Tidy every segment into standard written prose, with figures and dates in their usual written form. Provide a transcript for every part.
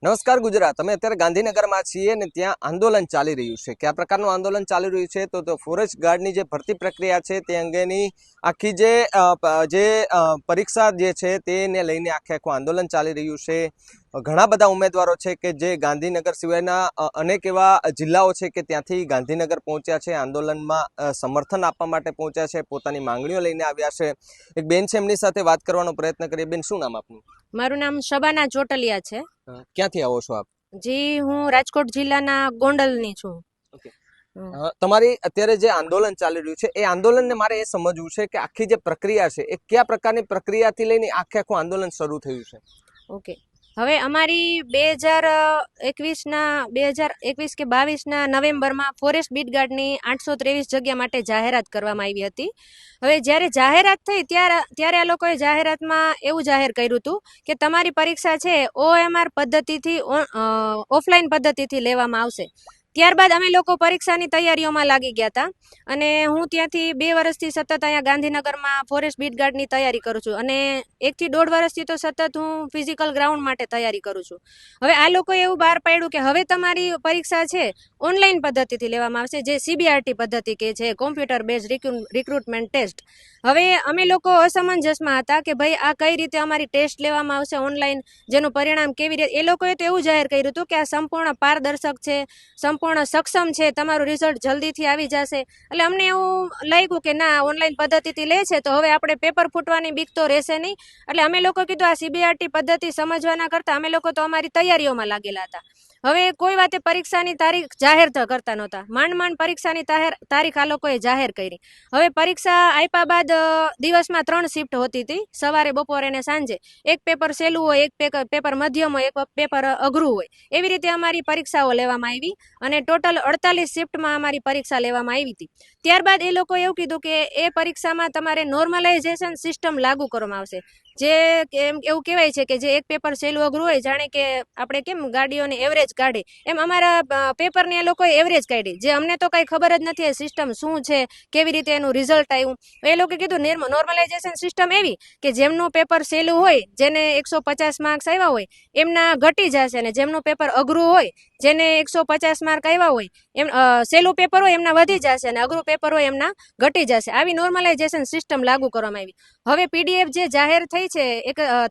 નમસ્કાર ગુજરાત. અમે અત્યારે ગાંધીનગરમાં છીએ ને ત્યાં આંદોલન ચાલી રહ્યું છે. કયા પ્રકારનું આંદોલન ચાલી રહ્યું છે તો ફોરેસ્ટ ગાર્ડની જે ભરતી પ્રક્રિયા છે તે અંગેની આખી જે પરીક્ષા જે છે તેને લઈને આખું આંદોલન ચાલી રહ્યું છે. ઘણા બધા ઉમેદવારો છે કે જે ગાંધીનગર સિવાયના અનેક એવા જિલ્લાઓ છે કે ત્યાંથી ગાંધીનગર પહોંચ્યા છે, આંદોલનમાં સમર્થન આપવા માટે પહોંચ્યા છે, પોતાની માંગણીઓ લઈને આવ્યા છે. એક બેન છે, એમની સાથે વાત કરવાનો પ્રયત્ન કરીએ. બેન, શું નામ આપનું? મારું નામ શબાના ચોટલિયા છે. ક્યાંથી આવો છો આપ? જી, હું રાજકોટ જિલ્લાના ગોંડલની છું. તમારી અત્યારે જે આંદોલન ચાલી રહ્યું છે એ આંદોલનને મારે એ સમજવું છે કે આખી જે પ્રક્રિયા છે એ કયા પ્રકારની પ્રક્રિયાથી લઈને આખું આંદોલન શરૂ થયું છે? ઓકે, હવે અમારી 2021 કે 22ના નવેમ્બરમાં ફોરેસ્ટ બીટગાર્ડની 823 જગ્યા માટે જાહેરાત કરવામાં આવી હતી. હવે જ્યારે જાહેરાત થઈ ત્યારે આ લોકોએ જાહેરાતમાં એવું જાહેર કર્યું હતું કે તમારી પરીક્ષા છે OMR પદ્ધતિથી ઓફલાઈન પદ્ધતિથી લેવામાં આવશે. ત્યારબાદ અમે લોકો પરીક્ષાની તૈયારીઓમાં લાગી ગયા હતા અને હું ત્યાંથી 2 વર્ષથી સતત અહીંયા ગાંધીનગરમાં ફોરેસ્ટ બીટગાર્ડની તૈયારી કરું છું અને 1 થી 1.5 વર્ષથી તો સતત હું ફિઝિકલ ગ્રાઉન્ડ માટે તૈયારી કરું છું. હવે આ લોકોએ એવું બહાર પાડ્યું કે હવે તમારી પરીક્ષા છે ઓનલાઈન પદ્ધતિથી લેવામાં આવશે, જે CBRT પદ્ધતિ કે છે, કોમ્પ્યુટર બેઝ રિક્રુટમેન્ટ ટેસ્ટ. હવે અમે લોકો અસમંજસમાં હતા કે ભાઈ આ કઈ રીતે અમારી ટેસ્ટ લેવામાં આવશે ઓનલાઈન, જેનું પરિણામ કેવી રીતે. એ લોકોએ તો એવું જાહેર કર્યું હતું કે આ સંપૂર્ણ પારદર્શક છે, સંપૂર્ણ સક્ષમ છે, તમારું રિઝલ્ટ જલ્દીથી આવી જશે. એટલે અમને એવું લાગ્યું કે ના, ઓનલાઈન પદ્ધતિથી લે છે તો હવે આપણે પેપર ફૂટવાની બીક તો રહેશે નહીં. એટલે અમે લોકો કીધું આ CBRT પદ્ધતિ સમજવાના કરતાં અમે લોકો તો અમારી તૈયારીઓમાં લાગેલા હતા. હવે કોઈ વાતે પરીક્ષાની તારીખ જાહેર કરતા નહોતા. માંડ પરીક્ષાની તારીખ આ લોકોએ જાહેર કરી. હવે પરીક્ષા આપ્યા બાદ દિવસમાં 3 શિફ્ટ હોતી હતી, સવારે, બપોરે અને સાંજે. એક પેપર સહેલું હોય, એક પેપર મધ્યમ હોય, એક પેપર અઘરું હોય. એવી રીતે અમારી પરીક્ષાઓ લેવામાં આવી અને ટોટલ 48 શિફ્ટમાં અમારી પરીક્ષા લેવામાં આવી હતી. ત્યારબાદ એ લોકોએ એવું કીધું કે એ પરીક્ષામાં તમારે નોર્મલાઇઝેશન સિસ્ટમ લાગુ કરવામાં આવશે. જે એવું કહેવાય છે કે જે એક પેપર સહેલું અઘરું હોય, જાણે કે આપણે કેમ ગાડીઓને એવરેજ કાઢે, એમ અમારા પેપરની એ લોકોએ એવરેજ કાઢી. જે અમને તો કાંઈ ખબર જ નથી એ સિસ્ટમ શું છે, કેવી રીતે એનું રિઝલ્ટ આવ્યું. એ લોકોએ કીધું નોર્મલાઇઝેશન સિસ્ટમ એવી કે જેમનું પેપર સહેલું હોય, જેને 150 માર્ક્સ આવ્યા હોય, એમના ઘટી જશે, અને જેમનું પેપર અઘરું હોય, જેને 150 માર્ક આવ્યા હોય, એમ સહેલું પેપર હોય એમના વધી જશે અને અઘરું પેપર હોય એમના ઘટી જશે. આવી નોર્મલાઇઝેશન સિસ્ટમ લાગુ કરવામાં આવી. હવે PDF જે જાહેર થઈ છે,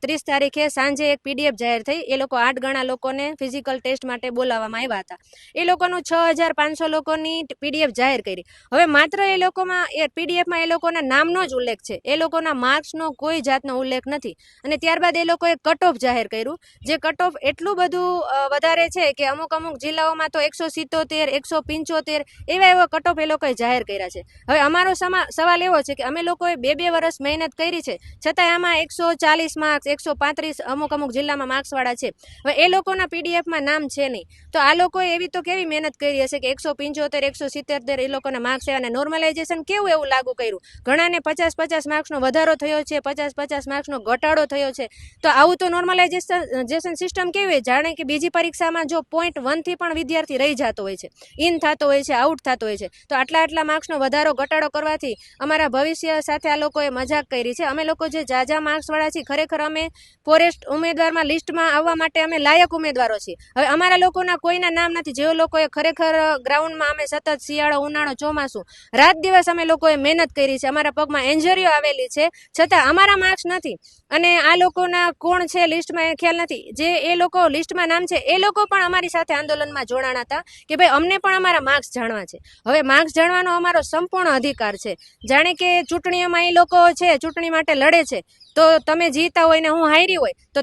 30 તારીખે સાંજે એક PDF જાહેર થઈ. એ લોકો 8 ગણા લોકોને ફિઝિકલ ટેસ્ટ માટે બોલાવવામાં આવ્યા હતા. એ લોકોનું 6500 લોકોની PDF જાહેર કરી. હવે માત્ર એ લોકોમાં PDFમાં એ લોકોના નામનો જ ઉલ્લેખ છે, એ લોકોના માર્ક્સનો કોઈ જાતનો ઉલ્લેખ નથી. અને ત્યારબાદ એ લોકોએ કટ ઓફ જાહેર કર્યું, જે કટ ઓફ એટલું બધું વધારે છે કે અમુક જિલ્લાઓમાં તો 177, 175 એવા કટ ઓફ એ લોકોએ જાહેર કર્યા છે. હવે અમારો સવાલ એવો છે કે અમે લોકોએ 2 વર્ષ મહેનત કરી છે, છતાં આમાં 140 માર્ક્સ, 135 અમુક જિલ્લામાં માર્ક્સવાળા છે. હવે એ લોકોના PDFમાં નામ છે નહીં, તો આ લોકોએ એવી તો કેવી મહેનત કરી હશે કે 175, 177 એ લોકોના માર્ક્સ છે. અને નોર્મલાઇઝેશન કેવું એવું લાગુ કર્યું. ઘણાને 50 માર્ક્સનો વધારો થયો છે, 50 માર્ક્સનો ઘટાડો થયો છે. તો આવું તો નોર્મલાઇઝેશન સિસ્ટમ કેવી હોય, જાણે કે બીજી પરીક્ષામાં જો point 1 થી પણ વિદ્યાર્થી રહી જતો હોય છે, ઇન થતો હોય છે, આઉટ થતો હોય છે, તો આટલા માર્ક્સનો વધારો ઘટાડો કરવાથી અમારા ભવિષ્ય સાથે આ લોકોએ મજાક કરી છે. અમે લોકો જે જાજા માર્ક્સવાળા છીએ, ખરેખર અમે ફોરેસ્ટ ઉમેદવારમાં લિસ્ટમાં આવવા માટે અમે લાયક ઉમેદવારો છીએ. હવે અમારા લોકોના કોઈના નામ નથી. જે લોકોએ ખરેખર ગ્રાઉન્ડમાં અમે સતત શિયાળો, ઉનાળો, ચોમાસું રાત દિવસ અમે લોકોએ મહેનત કરી છે, અમારા પગમાં એન્જરીઓ આવેલી છે, છતાં અમારા માર્ક્સ નથી. અને આ લોકોના કોણ છે લિસ્ટમાં એ ખ્યાલ નથી. જે એ લોકો લિસ્ટમાં નામ છે એ લોકો પણ અમારી સાથે આંદોલનમાં જોડાણા હતા કે ભાઈ અમને પણ અમારા માર્ક્સ જાણવા છે. હવે માર્ક્સ જાણવાનો અમારો સંપૂર્ણ અધિકાર છે. જાણે કે ચૂંટણીઓમાં એ લોકો છે, ચૂંટણી માટે લડે છે, તો તમે જીતા હોય ને હું હારી હોય તો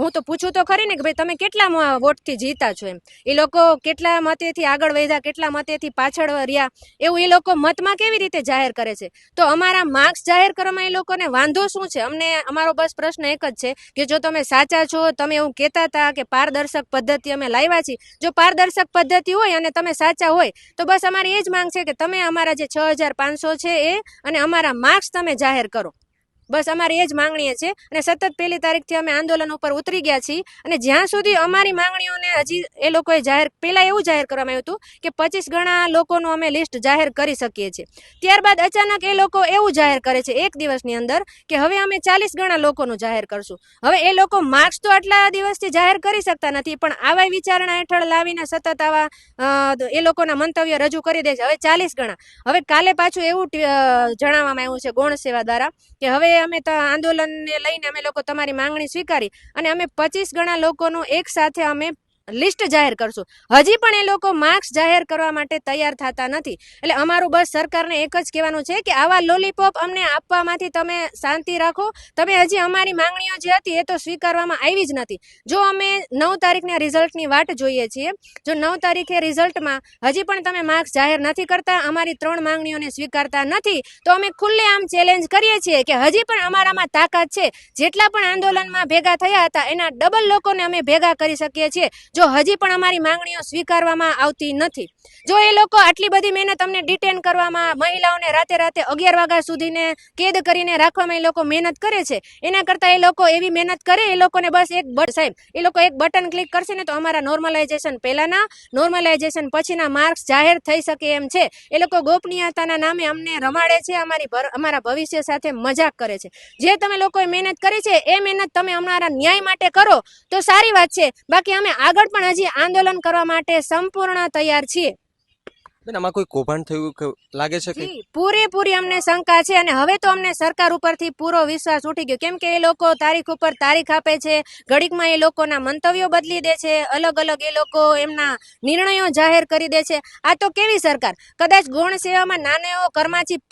હું તો પૂછું તો ખરી ને કે ભાઈ તમે કેટલા વોટથી જીતા છો એમ. એ લોકો કેટલા મતેથી આગળ વધ્યા, કેટલા મતેથી પાછળ રહ્યા, એવું એ લોકો મતમાં કેવી રીતે જાહેર કરે છે. તો અમારા માર્ક્સ જાહેર કરવામાં એ લોકોને વાંધો શું છે? અમારો બસ પ્રશ્ન એક જ છે કે જો તમે સાચા છો, તમે એવું કહેતા હતા કે પારદર્શક પદ્ધતિ અમે લાવ્યા છીએ, જો પારદર્શક પદ્ધતિ હોય અને તમે સાચા હોય તો બસ અમારી એ જ માંગ છે કે તમે અમારા જે 6500 છે એ અને અમારા માર્ક્સ તમે જાહેર કરો. બસ અમારી એ જ માંગણી છે અને સતત 1 તારીખથી અમે આંદોલન ઉપર ઉતરી ગયા છીએ અને જ્યાં સુધી અમારી માંગણીઓને હજી એ લોકોએ પહેલા એવું જાહેર કરવામાં આવ્યું હતું કે 25 ગણા લોકોનું અમે લિસ્ટ જાહેર કરી શકીએ છીએ. ત્યારબાદ અચાનક એ લોકો એવું જાહેર કરે છે એક દિવસની અંદર કે હવે અમે 40 ગણા લોકોનું જાહેર કરશું. હવે એ લોકો માર્ક્સ તો આટલા દિવસથી જાહેર કરી શકતા નથી, પણ આવા વિચારણા હેઠળ લાવીને સતત આવા એ લોકોના મંતવ્ય રજૂ કરી દે છે. હવે 40 ગણા. હવે કાલે પાછું એવું જણાવવામાં આવ્યું છે ગૌણ સેવા દ્વારા કે હવે અમે આંદોલનને લઈને અમે લોકો તમારી માંગણી સ્વીકારી અને અમે 25 ગણા લોકોનું એક સાથે અમે લિસ્ટ જાહેર કરશું. હજી પણ એ લોકો માર્ક્સ જાહેર કરવા માટે તૈયાર થતા નથી. એટલે અમારું બસ સરકારને એક જ કહેવાનું છે કે આવા લોલીપોપ અમને આપવામાંથી તમે શાંતિ રાખો. તમે હજી અમારી માંગણીઓ જે હતી એ તો સ્વીકારવામાં આવી જ નથી. જો અમે 9 તારીખના રિઝલ્ટની વાટ જોઈએ છીએ, જો 9 તારીખે રિઝલ્ટમાં હજી પણ તમે માર્ક્સ જાહેર નથી કરતા, અમારી 3 માંગણીઓને સ્વીકારતા નથી, તો અમે ખુલ્લેઆમ ચેલેન્જ કરીએ છીએ કે હજી પણ અમારામાં તાકાત છે. જેટલા પણ આંદોલનમાં ભેગા થયા હતા એના ડબલ લોકોને અમે ભેગા કરી શકીએ છીએ જો હજી પણ અમારી માંગણીઓ સ્વીકારવામાં આવતી નથી. જો એ લોકો આટલી બધી મહેનત અમને ડિટેન કરવામાં, મહિલાઓને રાતે 11 વાગ્યા સુધીને કેદ કરીને રાખવામાં એ લોકો મહેનત કરે છે, એના કરતાં એ લોકો એવી મહેનત કરે, એ લોકોને બસ એ લોકો એક બટન ક્લિક કરશે ને તો અમારા નોર્મલાઇઝેશન પહેલાના, નોર્મલાઇઝેશન પછીના માર્ક્સ જાહેર થઈ શકે એમ છે. એ લોકો ગોપનીયતાના નામે અમને રમાડે છે, અમારા ભવિષ્ય સાથે મજાક કરે છે. જે તમે લોકોએ મહેનત કરી છે એ મહેનત તમે અમારા ન્યાય માટે કરો તો સારી વાત છે. બાકી અમે આગળ પણ હજી આંદોલન કરવા માટે સંપૂર્ણ તૈયાર છીએ. બેન, આમાં કોઈ કૌભાંડ થયું લાગે છે કે? જી, પૂરેપૂરી અમને શંકા છે અને હવે તો અમને સરકાર ઉપરથી પૂરો વિશ્વાસ ઉઠી ગયો. કેમ કે એ લોકો તારીખ ઉપર તારીખ આપે છે, ઘડીકમાં એ લોકોના મંતવ્યો બદલી દે છે, અલગ અલગ એ લોકો એમના નિર્ણયો જાહેર કરી દે છે. આ તો કેવી સરકાર? કદાચ ગૌણ સેવામાં નાનો એવો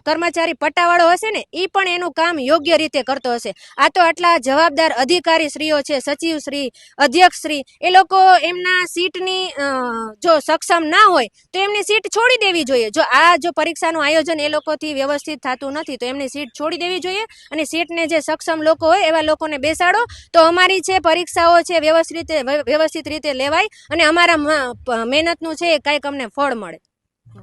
કર્મચારી પટ્ટાવાળો હશે ને, એ પણ એનું કામ યોગ્ય રીતે કરતો હશે. આ તો આટલા જવાબદાર અધિકારી શ્રીઓ છે, સચિવ શ્રી, અધ્યક્ષ શ્રી, એ લોકો એમના સીટની જો સક્ષમ ના હોય તો એમની સીટ છોડી દેવી જોઈએ. જો પરીક્ષાનું આયોજન એ લોકોથી વ્યવસ્થિત થતું નથી તો એમની સીટ છોડી દેવી જોઈએ અને સીટને જે સક્ષમ લોકો હોય એવા લોકોને બેસાડો તો અમારી છે પરીક્ષાઓ છે વ્યવસ્થિત રીતે લેવાય અને અમારા મહેનતનું છે કંઈક અમને ફળ મળે.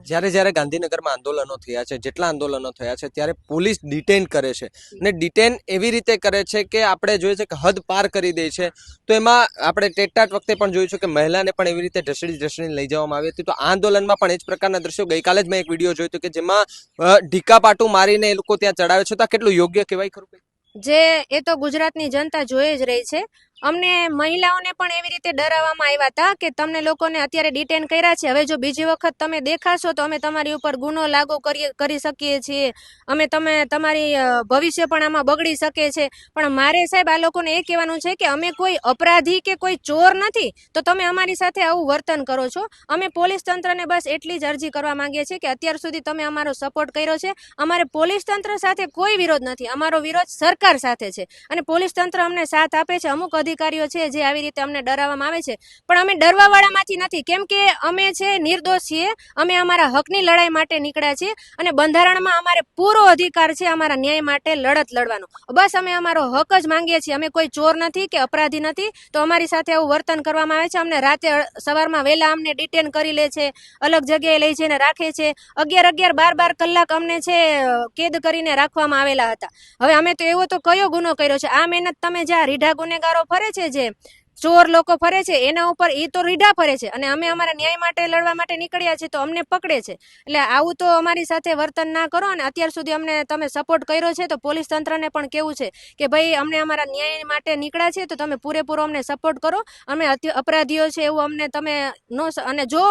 જ્યારે ગાંધીનગરમાં આંદોલનો થયા છે, જેટલા આંદોલનો થયા છે, ત્યારે પોલીસ ડિટેન કરે છે અને ડિટેન એવી રીતે કરે છે કે આપણે જોઈએ છે કે હદ પાર કરી દે છે. તો એમાં આપણે ટેટાટ વખતે પણ જોયું છે કે મહિલાને પણ એવી રીતે ઢસડી લઈ જવામાં આવી હતી. તો આંદોલનમાં પણ એ જ પ્રકારના દ્રશ્યો ગઈકાલે જ મેં એક વિડીયો જોયો હતો કે જેમાં ઢીકાપાટું મારીને એ લોકો ત્યાં ચડાવે છે. તો આ કેટલું યોગ્ય કહેવાય ખરું? એ તો ગુજરાતની જનતા જોઈ જ રહી છે. અમને મહિલાઓને પણ એવી રીતે ડરાવવામાં આવ્યા હતા કે તમને લોકોને અત્યારે ડિટેન કર્યા છે, હવે જો બીજી વખત તમે દેખાશો તો અમે તમારી ઉપર ગુનો લાગુ કરી શકીએ છીએ, તમારી ભવિષ્ય પણ આમાં બગડી શકે છે. પણ મારે સાહેબ આ લોકોને એ કહેવાનું છે કે અમે કોઈ અપરાધી કે કોઈ ચોર નથી તો તમે અમારી સાથે આવું વર્તન કરો છો. અમે પોલીસ તંત્રને બસ એટલી જ અરજી કરવા માંગીએ છીએ કે અત્યાર સુધી તમે અમારો સપોર્ટ કર્યો છે. અમારે પોલીસ તંત્ર સાથે કોઈ વિરોધ નથી, અમારો વિરોધ સરકાર સાથે છે અને પોલીસ તંત્ર અમને સાથ આપે છે. અમુક અધિકારીઓ છે જે આવી રીતે અમને ડરાવવામાં આવે છે, પણ અમે ડરવાવાળામાંથી નથી. કેમ કે અમે છે નિર્દોષ છીએ, અમે અમારા હકની લડાઈ માટે નીકળ્યા છીએ અને બંધારણમાં અમારે પૂરો અધિકાર છે અમારા ન્યાય માટે લડત લડવાનો. બસ અમે અમારો હક જ માંગીએ છીએ. અમે કોઈ ચોર નથી કે અપરાધી નથી તો અમારી સાથે આવું વર્તન કરવામાં આવે છે. અમને રાતે સવારમાં વહેલા અમને ડિટેન કરી લે છે, અલગ જગ્યાએ લઈ જઈને રાખે છે. 11 12 કલાક અમને છે કેદ કરીને રાખવામાં આવેલા હતા. હવે અમે તો એવો તો કયો ગુનો કર્યો છે? આ મહેનત તમે જે રીઢા ગુનેગારો ફરે છે, જે ચોર લોકો ફરે છે, એના ઉપર એ તો રીઢા ફરે છે અને અમે અમારા ન્યાય માટે લડવા માટે નીકળ્યા છીએ તો અમને પકડે છે. એટલે આવું તો અમારી સાથે વર્તન ના કરો. અને અત્યાર સુધી અમને તમે સપોર્ટ કર્યો છે તો પોલીસ તંત્રને પણ કેવું છે કે ભાઈ અમને અમારા ન્યાય માટે નીકળ્યા છે તો તમે પૂરેપૂરો અમને સપોર્ટ કરો. અમે અપરાધીઓ છે એવું અમને તમે નો. અને જો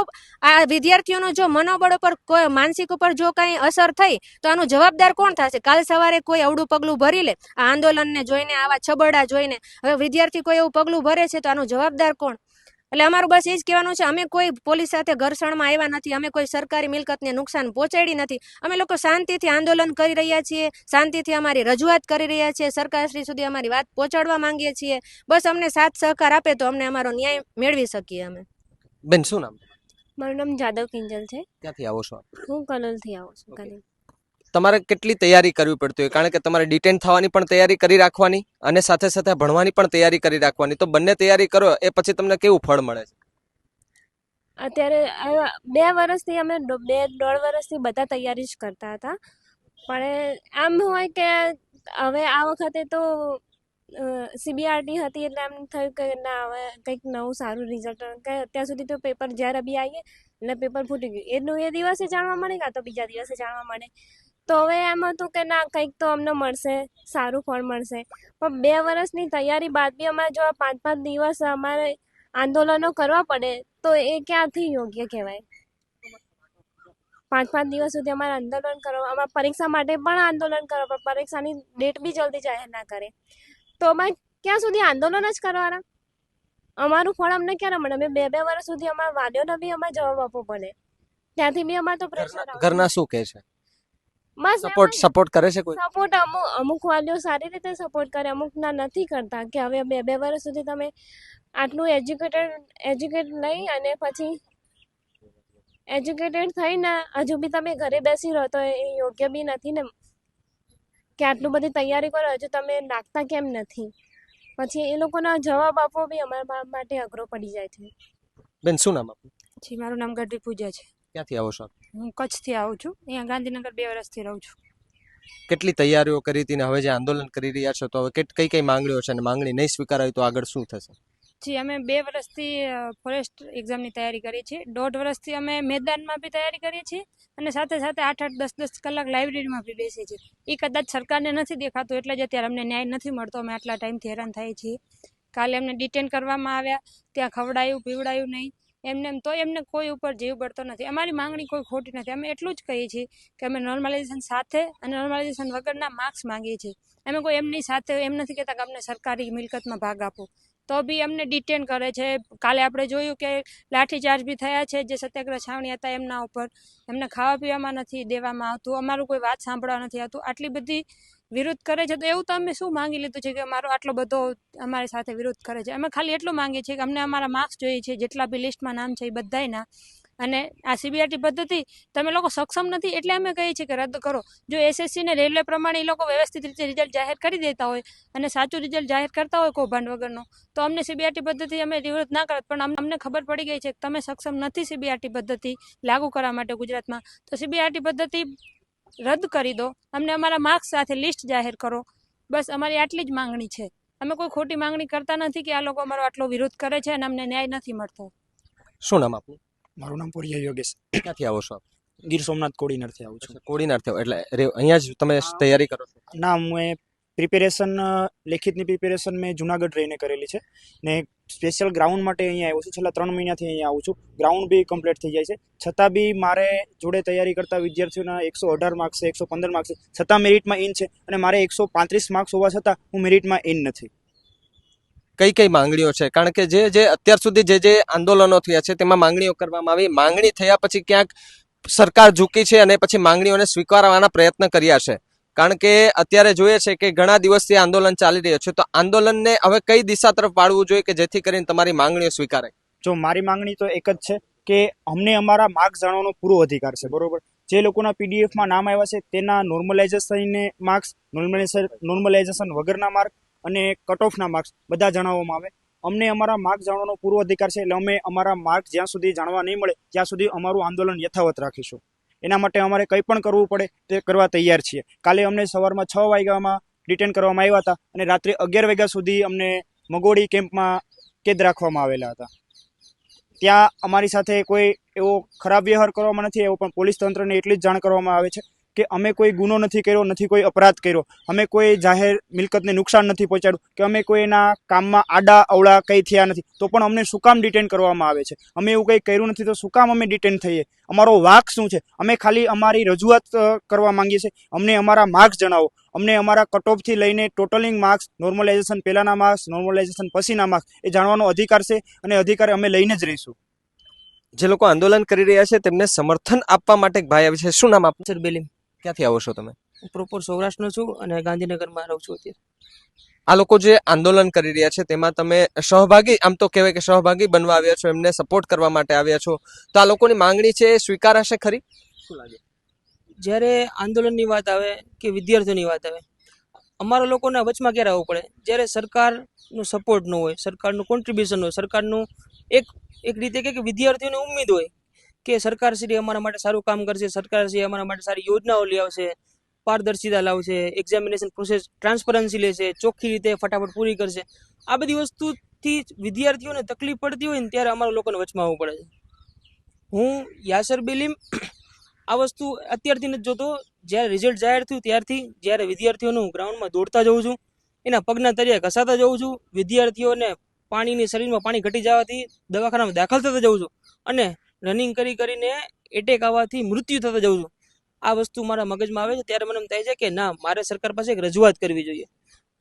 આ વિદ્યાર્થીઓનું જો મનોબળ ઉપર કોઈ માનસિક ઉપર જો કાંઈ અસર થઈ તો આનું જવાબદાર કોણ થશે? કાલ સવારે કોઈ અવળું પગલું ભરી લે આ આંદોલનને જોઈને, આવા છબરડા જોઈને, હવે વિદ્યાર્થી કોઈ એવું પગલું ભરે છે તો આનું જવાબદાર કોણ? એટલે અમારું બસ એ જ કહેવાનું છે, અમે કોઈ પોલીસ સાથે ઘર્ષણમાં આવ્યા નથી, અમે કોઈ સરકારી મિલકતને નુકસાન પહોંચાડી નથી. અમે લોકો શાંતિથી આંદોલન કરી રહ્યા છીએ, શાંતિથી અમારી રજૂઆત કરી રહ્યા છીએ, સરકારશ્રી સુધી અમારી વાત પહોંચાડવા માંગીએ છીએ. બસ અમને સાથ સહકાર આપે તો અમને અમારો ન્યાય મેળવી શકીએ. અમે બેન, શું નામ? મારું નામ જાદવ કિંજલ છે. ક્યાંથી આવો છો? હું કલોલથી આવું છું. Okay. કલોલ. તમારે કેટલી તૈયારી કરવી પડતી હોય? કારણ કે તમારે ડિટેન થવાની પણ તૈયારી કરી રાખવાની અને સાથે સાથે ભણવાની પણ તૈયારી કરી રાખવાની. તો બંને તૈયારી કરો એ પછી તમને કેવું ફળ મળે છે? અત્યારે 2 વર્ષથી અમે 2.5 વર્ષથી બધા તૈયારી જ કરતા હતા. પણ આમ હોય કે હવે આ વખતે તો CBRT હતી એટલે એમ થયું કે ના હવે કંઈક નવું સારું રિઝલ્ટ, કે અત્યાર સુધી તો પેપર જ્યારે બી આવીએ એટલે પેપર ફૂટી ગયું, એનું એ દિવસે જાણવા મળે કાં તો બીજા દિવસે જાણવા મળે. તો હવે એમ હતું કે ના કંઈક તો અમને મળશે, સારું ફળ મળશે. પણ 2 વર્ષની તૈયારી બાદ બી અમારે જો આ 5-5 દિવસ અમારે આંદોલનો કરવા પડે તો એ ક્યાંથી યોગ્ય કહેવાય? 5-5 દિવસ સુધી અમારે આંદોલન કરવા, અમારે પરીક્ષા માટે પણ આંદોલન કરવા, પણ પરીક્ષાની ડેટ બી જલ્દી જાહેર ના કરે તો અમે ક્યાં સુધી આંદોલન જ કરવાના? અમારું ફળ અમને ક્યારે મળે? અમે 2-2 વર્ષ સુધી અમારા વાલીઓનો બી અમારે જવાબ આપવો પડે, ત્યાંથી બી અમારે તો પ્રેશર ઘરના શું કહે છે? બસ સપોર્ટ કરે છે કોઈ? સપોર્ટ અમુક વાલીઓ સારી રીતે સપોર્ટ કરે, અમુક ના નથી કરતા, કે હવે 2-2 વર્ષ સુધી તમે આટલું એજ્યુકેટ લઈ અને પછી એજ્યુકેટેડ થઈને હજુ બી તમે ઘરે બેસી રહો તો એ યોગ્ય બી નથી ને, કે આટલું બધી તૈયારી કરો હજુ તમે નાખતા કેમ નથી? પછી એ લોકોનો જવાબ આપવો બી અમારા માટે અઘરો પડી જાય છે. બેન શું નામ આપનું? જી, મારું નામ ગઢવી પૂજા છે. ક્યાંથી આવો છો? હું કચ્છથી આવું છું, અહીંયા ગાંધીનગર 2 વર્ષથી રહું છું. કેટલી તૈયારીઓ કરી હતી ને હવે જે આંદોલન કરી રહ્યા છો તો હવે કઈ કઈ માંગણીઓ છે અને માંગણી નહીં સ્વીકારાય તો આગળ શું થશે? જી, અમે 2 વર્ષથી ફોરેસ્ટ એક્ઝામની તૈયારી કરીએ છીએ. 1.5 વર્ષથી અમે મેદાનમાં બી તૈયારી કરીએ છીએ અને સાથે સાથે 8-8, 10-10 કલાક લાઇબ્રેરીમાં બી બેસીએ છીએ. એ કદાચ સરકારને નથી દેખાતું એટલે જ અત્યારે અમને ન્યાય નથી મળતો, અમે આટલા ટાઈમથી હેરાન થઈએ છીએ. કાલે અમને ડિટેન કરવામાં આવ્યા, ત્યાં ખવડાયું પીવડાયું નહીં એમને એમ, તો એમને કોઈ ઉપર જીવ બળતો નથી. અમારી માંગણી કોઈ ખોટી નથી, અમે એટલું જ કહીએ છીએ કે અમે નોર્મલાઇઝેશન સાથે અને નોર્મલાઇઝેશન વગરના માર્ક્સ માંગીએ છીએ. અમે કોઈ એમની સાથે એમ નથી કહેતા કે અમને સરકારી મિલકતમાં ભાગ આપો, તો બી અમને ડિટેન કરે છે. કાલે આપણે જોયું કે લાઠીચાર્જ બી થયા છે, જે સત્યાગ્રહ છાવણી હતા એમના ઉપર. એમને ખાવા પીવામાં નથી દેવામાં આવતું, અમારું કોઈ વાત સાંભળવા નથી આવતું, આટલી બધી વિરોધ કરે છે. તો એવું તો અમે શું માંગી લીધું છે કે અમારો આટલો બધો અમારી સાથે વિરોધ કરે છે? અમે ખાલી એટલું માંગીએ છીએ કે અમને અમારા માર્ક્સ જોઈએ છે, જેટલા બી લિસ્ટમાં નામ છે એ બધાયના. અને આ CBRT પદ્ધતિ તમે લોકો સક્ષમ નથી એટલે અમે કહીએ છીએ કે રદ કરો. જો SSC ને રેલવે પ્રમાણે એ લોકો વ્યવસ્થિત રીતે રિઝલ્ટ જાહેર કરી દેતા હોય અને સાચું રિઝલ્ટ જાહેર કરતા હોય કૌભાંડ વગરનો, તો અમને CBRT પદ્ધતિ અમે વિરોધ ના કરત. પણ અમને ખબર પડી ગઈ છે કે તમે સક્ષમ નથી CBRT પદ્ધતિ લાગુ કરવા માટે ગુજરાતમાં, તો CBRT પદ્ધતિ રદ કરી દો, અમને અમારા માર્ક્સ સાથે લિસ્ટ જાહેર કરો. બસ અમારી આટલી જ માંગણી છે. અમે કોઈ ખોટી માંગણી કરતા નથી કે આ લોકો અમારો આટલો વિરોધ કરે છે અને અમને ન્યાય નથી મળતો. શું નામ આપનું? મારું નામ પોરિયા યોગેશ, ક્યાંથી આવો છો? ગીર સોમનાથ કોડીનરથી આવું છું. કોડીનાર થયો એટલે અહીંયા જ તમે તૈયારી કરો છો? ના, હું પ્રિપેરેશન લેખિતની પ્રિપેરેશન મેં જુનાગઢ રહીને કરેલી છે ને સ્પેશિયલ ગ્રાઉન્ડ માટે અહીંયા આવ્યો છું. છેલ્લા 3 મહિનાથી અહીંયા આવું છું. ગ્રાઉન્ડ બી કમ્પ્લીટ થઈ જાય છે, છતાં બી મારે જોડે તૈયારી કરતા વિદ્યાર્થીઓના 118 માર્ક્સ છે, 115 માર્ક્સ છે, છતાં મેરિટમાં ઇન છે અને મારે 135 માર્ક્સ હોવા છતાં હું મેરિટમાં ઇન નથી. કઈ કઈ માંગણીઓ છે? કારણ કે જે અત્યાર સુધી જે આંદોલનો થયા છે તેમાં માંગણીઓ કરવામાં આવી, માંગણી થયા પછી ક્યાંક સરકાર ઝૂકી છે અને પછી માંગણીઓને સ્વીકારવાના પ્રયત્ન કર્યા છે. કારણ કે અત્યારે જોઈએ છે કે ઘણા દિવસથી આંદોલન ચાલી રહ્યું છે, તો આંદોલનને હવે કઈ દિશા તરફ વાળવું જોઈએ કે જેથી કરીને તમારી માંગણીઓ સ્વીકારાય? જો મારી માંગણી તો એક જ છે કે અમને અમારા માર્ક્સ જાણવાનો પૂરો અધિકાર છે, બરોબર? જે લોકોના પીડીએફમાં નામ આવ્યા છે તેના નોર્મલાઇઝેશન માર્ક્સ, નોર્મલાઇઝેશન વગરના માર્ક અને કટ ઓફના માર્ક્સ બધા જણાવવામાં આવે. અમને અમારા માર્ક્સ જાણવાનો પૂરો અધિકાર છે, એટલે અમે અમારા માર્ક્સ જ્યાં સુધી જાણવા નહીં મળે ત્યાં સુધી અમારું આંદોલન યથાવત રાખીશું. એના માટે અમારે કંઈ પણ કરવું પડે તે કરવા તૈયાર છીએ. કાલે અમને સવારમાં 6 વાગ્યામાં ડિટેન કરવામાં આવ્યા હતા અને રાત્રે 11 વાગ્યા સુધી અમને મગોડી કેમ્પમાં કેદ રાખવામાં આવેલા હતા. ત્યાં અમારી સાથે કોઈ એવો ખરાબ વ્યવહાર કરવામાં નથી આવ્યો, પણ પોલીસ તંત્રને એટલી જ જાણ કરવામાં આવે છે કે અમે કોઈ ગુનો નથી કર્યો, નથી કોઈ અપરાધ કર્યો, અમે કોઈ જાહેર મિલકતને નુકસાન નથી પહોંચાડ્યું, કે અમે કોઈના કામમાં આડા અવળા કંઈ થયા નથી, તો પણ અમને શું કામ ડિટેન કરવામાં આવે છે? અમે એવું કંઈ કર્યું નથી તો શું કામ અમે ડિટેન થઈએ? અમારો વાંક શું છે? અમે ખાલી અમારી રજૂઆત કરવા માંગીએ છીએ. અમને અમારા માર્ક્સ જણાવો. અમને અમારા કટ ઓફથી લઈને ટોટલિંગ માર્ક્સ, નોર્મલાઇઝેશન પહેલાના માર્ક્સ, નોર્મલાઇઝેશન પછીના માર્ક્સ એ જાણવાનો અધિકાર છે અને અધિકાર અમે લઈને જ રહીશું. જે લોકો આંદોલન કરી રહ્યા છે તેમને સમર્થન આપવા માટે એક ભાઈ આવે છે. શું નામ આપનું? સર બેલીમ. ક્યાંથી આવો છો તમે? હું પ્રોપર સૌરાષ્ટ્રનો છું અને ગાંધીનગરમાં રહું છું અત્યારે. આ લોકો જે આંદોલન કરી રહ્યા છે તેમાં તમે સહભાગી, આમ તો કહેવાય કે સહભાગી બનવા આવ્યા છો, એમને સપોર્ટ કરવા માટે આવ્યા છો, તો આ લોકોની માંગણી છે એ સ્વીકારાશે ખરી? શું લાગે? જ્યારે આંદોલનની વાત આવે કે વિદ્યાર્થીઓની વાત આવે, અમારા લોકોના વચમાં ક્યારે આવવું પડે? જ્યારે સરકારનો સપોર્ટ ન હોય, સરકારનું કોન્ટ્રીબ્યુશન હોય, સરકારનું એક રીતે કે વિદ્યાર્થીઓને ઉમ્મીદ હોય કે સરકારશ્રી અમારા માટે સારું કામ કરશે, સરકારશ્રી અમારા માટે સારી યોજનાઓ લઈ આવશે, પારદર્શિતા લાવશે, એક્ઝામિનેશન પ્રોસેસ ટ્રાન્સપરન્સી લેશે, ચોખ્ખી રીતે ફટાફટ પૂરી કરશે. આ બધી વસ્તુથી વિદ્યાર્થીઓને તકલીફ પડતી હોય ને ત્યારે અમારા લોકોને વચમાં આવવું પડે છે. હું યાસર બિલીમ આ વસ્તુ અત્યારથી નથી જોતો, જ્યારે રિઝલ્ટ જાહેર થયું ત્યારથી, જ્યારે વિદ્યાર્થીઓનું ગ્રાઉન્ડમાં દોડતા જઉં છું, એના પગના તળિયે ઘસાતા જઉં છું, વિદ્યાર્થીઓને શરીરમાં પાણી ઘટી જવાથી દવાખાનામાં દાખલ થતા જઉં છું, અને રનિંગ કરીને એટેક આવવાથી મૃત્યુ થતા જઉં છું. આ વસ્તુ મારા મગજમાં આવે છે ત્યારે મને એમ થાય છે કે ના, મારે સરકાર પાસે એક રજૂઆત કરવી જોઈએ.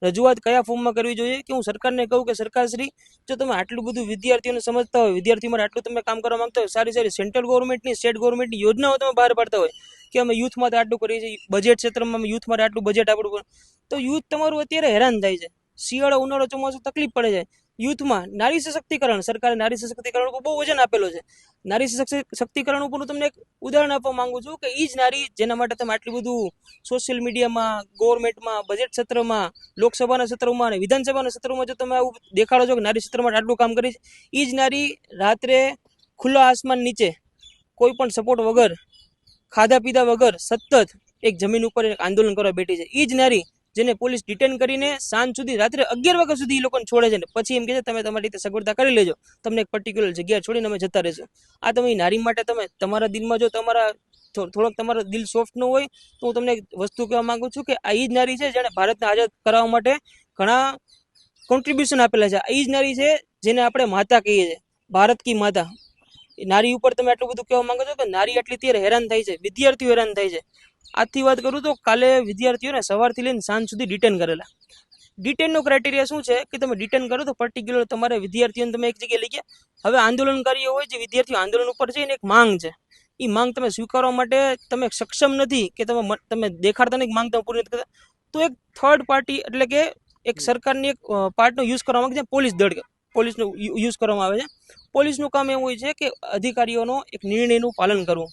રજૂઆત કયા ફોર્મમાં કરવી જોઈએ કે હું સરકારને કહું કે સરકારશ્રી, જો તમે આટલું બધું વિદ્યાર્થીઓને સમજતા હોય, વિદ્યાર્થીઓ માટે આટલું તમે કામ કરવા માંગતા હોય, સારી સારી સેન્ટ્રલ ગવર્મેન્ટની, સ્ટેટ ગવર્મેન્ટની યોજનાઓ તમે બહાર પાડતા હોય કે અમે યુથ માટે આટલું કરીએ છીએ, બજેટ ક્ષેત્રમાં અમે યુથ માટે આટલું બજેટ આપણું, તો યુથ તમારું અત્યારે હેરાન થાય છે. શિયાળો, ઉનાળો, ચોમાસું તકલીફ પડે છે. યુથમાં નારી સશક્તિકરણ, સરકારે નારી સશક્તિકરણ ઉપર બહુ વજન આપેલો છે. નારી સશક્તિકરણ ઉપર હું તમને એક ઉદાહરણ આપવા માંગુ છું કે એ જ નારી જેના માટે તમે આટલું બધું સોશિયલ મીડિયામાં, ગવર્મેન્ટમાં, બજેટ સત્રમાં, લોકસભાના સત્રમાં અને વિધાનસભાના સત્રમાં જો તમે આવું દેખાડો છો કે નારી સત્ર માટે આટલું કામ કરી, એ જ નારી રાત્રે ખુલ્લા આસમાન નીચે કોઈ પણ સપોર્ટ વગર, ખાધા પીધા વગર સતત એક જમીન ઉપર આંદોલન કરવા બેઠી છે. એ જ નારી જેને પોલીસ ડિટેન કરીને સાંજ સુધી, રાત્રે 11 વાગ્યા સુધી એ લોકોને છોડે છે ને પછી એમ કહે છે તમે તમારી રીતે સગવડતા કરી લેજો, તમને એક પર્ટિક્યુલર જગ્યા છોડીને અમે જતા રહેશું. આ તમે નારી માટે તમે તમારા દિલમાં, જો થોડોક તમારો દિલ સોફ્ટ ન હોય તો હું તમને એક વસ્તુ કહેવા માંગુ છું કે આ એ જ નારી છે જેણે ભારતને આઝાદ કરાવવા માટે ઘણા કોન્ટ્રીબ્યુશન આપેલા છે. આ એ જ નારી છે જેને આપણે માતા કહીએ છીએ, ભારત કી માતા. નારી ઉપર તમે આટલું બધું કહેવા માંગો છો કે નારી આટલી ત્યારે હેરાન થાય છે, વિદ્યાર્થીઓ હેરાન થાય છે. આજથી વાત કરું તો કાલે વિદ્યાર્થીઓને સવારથી લઈને સાંજ સુધી ડિટેન કરેલા. ડિટેનનો ક્રાઇટેરિયા શું છે કે તમે ડિટેન કરો તો પર્ટિક્યુલર તમારે વિદ્યાર્થીઓને તમે એક જગ્યાએ લઈ ગયા. હવે આંદોલનકારીઓ હોય, જે વિદ્યાર્થીઓ આંદોલન ઉપર છે, એને એક માંગ છે. એ માંગ તમે સ્વીકારવા માટે તમે સક્ષમ નથી કે તમે દેખાડતા નહીં માંગ તમે પૂરી નથી કરતા, તો એક થર્ડ પાર્ટી એટલે કે એક સરકારની એક પાર્ટનો યુઝ કરવા માંગે છે, પોલીસનો યુઝ કરવામાં આવે છે. પોલીસનું કામ એવું હોય છે કે અધિકારીઓનો એક નિર્ણયનું પાલન કરવું.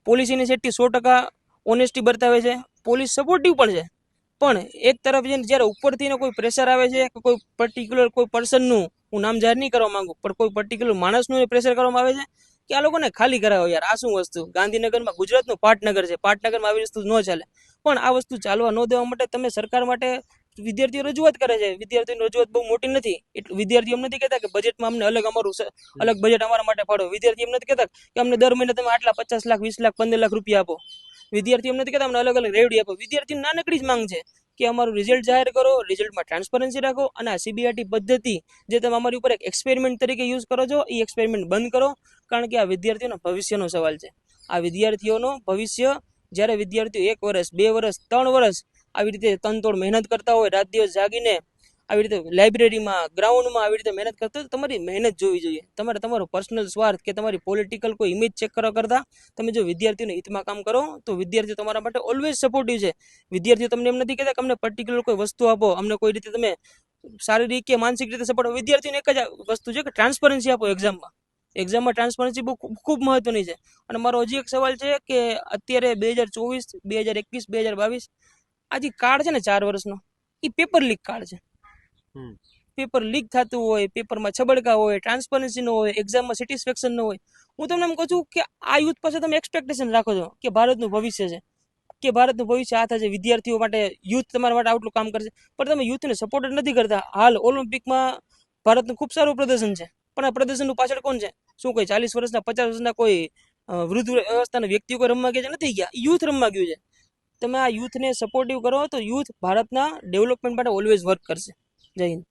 પોલીસ ઇનિશિયેટિવ 100% ઓનેસ્ટી બતાવે છે, પોલીસ સપોર્ટિવ પણ છે. પણ એક તરફ છે જ્યારે ઉપરથી કોઈ પ્રેશર આવે છે કે કોઈ પર્ટિક્યુલર કોઈ પર્સનનું, હું નામ જાહેર નહીં કરવા માંગુ, પણ કોઈ પર્ટિક્યુલર માણસનું પ્રેશર કરવામાં આવે છે કે આ લોકોને ખાલી કરાવો યાર, આ શું વસ્તુ. ગાંધીનગરમાં, ગુજરાતનું પાટનગર છે, પાટનગરમાં આવી વસ્તુ ન ચાલે. પણ આ વસ્તુ ચાલવા ન દેવા માટે તમે સરકાર માટે વિદ્યાર્થીઓ રજૂઆત કરે છે. વિદ્યાર્થીઓની રજૂઆત બહુ મોટી નથી. એટલે વિદ્યાર્થીઓ એમ નથી કહેતા કે બજેટમાં અમને અલગ બજેટ અમારા માટે ફાળો. વિદ્યાર્થી એમ નથી કહેતા કે અમને દર મહિને તમે આટલા 50 લાખ, 20 લાખ, 15 લાખ રૂપિયા આપો. વિદ્યાર્થી એમ નથી કહેતા અમને અલગ રેવડી આપો. વિદ્યાર્થીની નાનકડી જ માંગ છે કે અમારું રિઝલ્ટ જાહેર કરો, રિઝલ્ટમાં ટ્રાન્સપરન્સી રાખો, અને આ CBRT પદ્ધતિ જે તમે અમારી ઉપર એક એક્સપેરિમેન્ટ તરીકે યુઝ કરો છો, એ એક્સપેરિમેન્ટ બંધ કરો. કારણ કે આ વિદ્યાર્થીઓના ભવિષ્યનો સવાલ છે. આ વિદ્યાર્થીઓનો ભવિષ્ય, જ્યારે વિદ્યાર્થીઓ 1 વર્ષ, 2 વર્ષ, 3 વર્ષ આવી રીતે તનતોડ મહેનત કરતા હોય, રાત દિવસ જાગીને આવી રીતે લાઇબ્રેરીમાં, ગ્રાઉન્ડમાં આવી રીતે મહેનત કરતા હોય, તો તમારી મહેનત જોવી જોઈએ. તમારો પર્સનલ સ્વાર્થ કે તમારી પોલિટિકલ કોઈ ઇમેજ ચેક કરવા કરતાં તમે જો વિદ્યાર્થીઓના હિતમાં કામ કરો તો વિદ્યાર્થીઓ તમારા માટે ઓલવેઝ સપોર્ટિવ છે. વિદ્યાર્થીઓ તમને એમ નથી કહેતા કે અમને પર્ટિક્યુલર કોઈ વસ્તુ આપો, અમને કોઈ રીતે તમે શારીરિક કે માનસિક રીતે સપોર્ટ. વિદ્યાર્થીઓને એક જ વસ્તુ છે કે ટ્રાન્સપરન્સી આપો. એક્ઝામમાં ટ્રાન્સપરન્સી બહુ ખૂબ મહત્વની છે. અને મારો હજી એક સવાલ છે કે અત્યારે 2024, 2021, 2022 આ જે કાર્ડ છે ને 4 વર્ષનો, એ પેપર લીક કાર્ડ છે. પેપર લીક થતું હોય, પેપરમાં છબડકા હોય, ટ્રાન્સપરન્સી ન હોય, એક્ઝામમાં સેટિસ્ફેક્શન ન હોય. હું તમને એમ કહું છું કે આ યુથ પાસે તમે એક્સપેક્ટેશન રાખો છો કે ભારતનું ભવિષ્ય છે, કે ભારતનું ભવિષ્ય આ થશે, વિદ્યાર્થીઓ માટે, યુથ તમારા માટે આટલું કામ કરશે, પણ તમે યુથને સપોર્ટ જ નથી કરતા. હાલ ઓલિમ્પિકમાં ભારતનું ખૂબ સારું પ્રદર્શન છે, પણ આ પ્રદર્શનનું પાછળ કોણ છે? શું કોઈ 40 વર્ષના, 50 વર્ષના કોઈ વૃદ્ધ અવસ્થાના વ્યક્તિઓ કોઈ રમવા ગયા છે? નથી ગયા. યુથ રમવા ગયું છે. તમે આ યુથને સપોર્ટિવ કરો તો યુથ ભારતના ડેવલપમેન્ટ માટે ઓલવેઝ વર્ક કરશે. જય હિન્દ.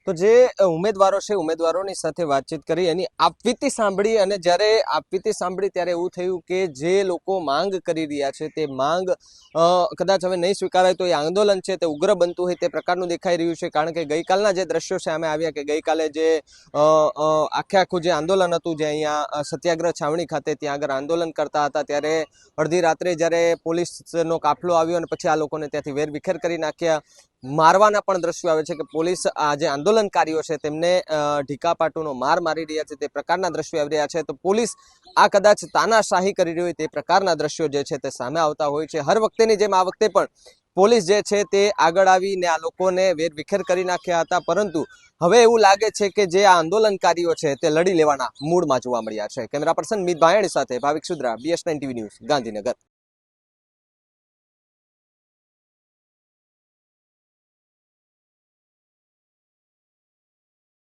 તો જે ઉમેદવારો છે, ઉમેદવારોની સાથે વાતચીત કરી, એની આપવીતી સાંભળી, અને જ્યારે આપવીતી સાંભળી ત્યારે એવું થયું કે જે લોકો માંગ કરી રહ્યા છે તે માંગ કદાચ હવે નહીં સ્વીકારાય તો એ આંદોલન છે તે ઉગ્ર બનતું હોય તે પ્રકારનું દેખાઈ રહ્યું છે. કારણ કે ગઈકાલના જે દ્રશ્યો સામે આવ્યા કે ગઈકાલે જે આખું જે આંદોલન હતું, જે અહીંયા સત્યાગ્રહ છાવણી ખાતે ત્યાં આગળ આંદોલન કરતા હતા, ત્યારે અડધી રાત્રે જ્યારે પોલીસનો કાફલો આવ્યો અને પછી આ લોકોને ત્યાંથી વેરવિખેર કરી નાખ્યા. મારવાના પણ દ્રશ્યો આવે છે કે પોલીસ આ જે આંદોલનકારીઓ છે તેમને ઢીકાપાટુનો માર મારી રહ્યા છે, તે પ્રકારના દ્રશ્યો આવી રહ્યા છે. તો પોલીસ આ કદાચ તાનાશાહી કરી રહી હોય તે પ્રકારના દ્રશ્યો જે છે તે સામે આવતા હોય છે. હર વખતેની જેમ આ વખતે પણ પોલીસ જે છે તે આગળ આવીને આ લોકોને વેરવિખેર કરી નાખ્યા હતા, પરંતુ હવે એવું લાગે છે કે જે આ આંદોલનકારીઓ છે તે લડી લેવાના મૂડમાં જોવા મળ્યા છે. કેમેરા પર્સન મિત ભાયણી સાથે Bhavik Sudra, BS9 TV news, Gandhinagar.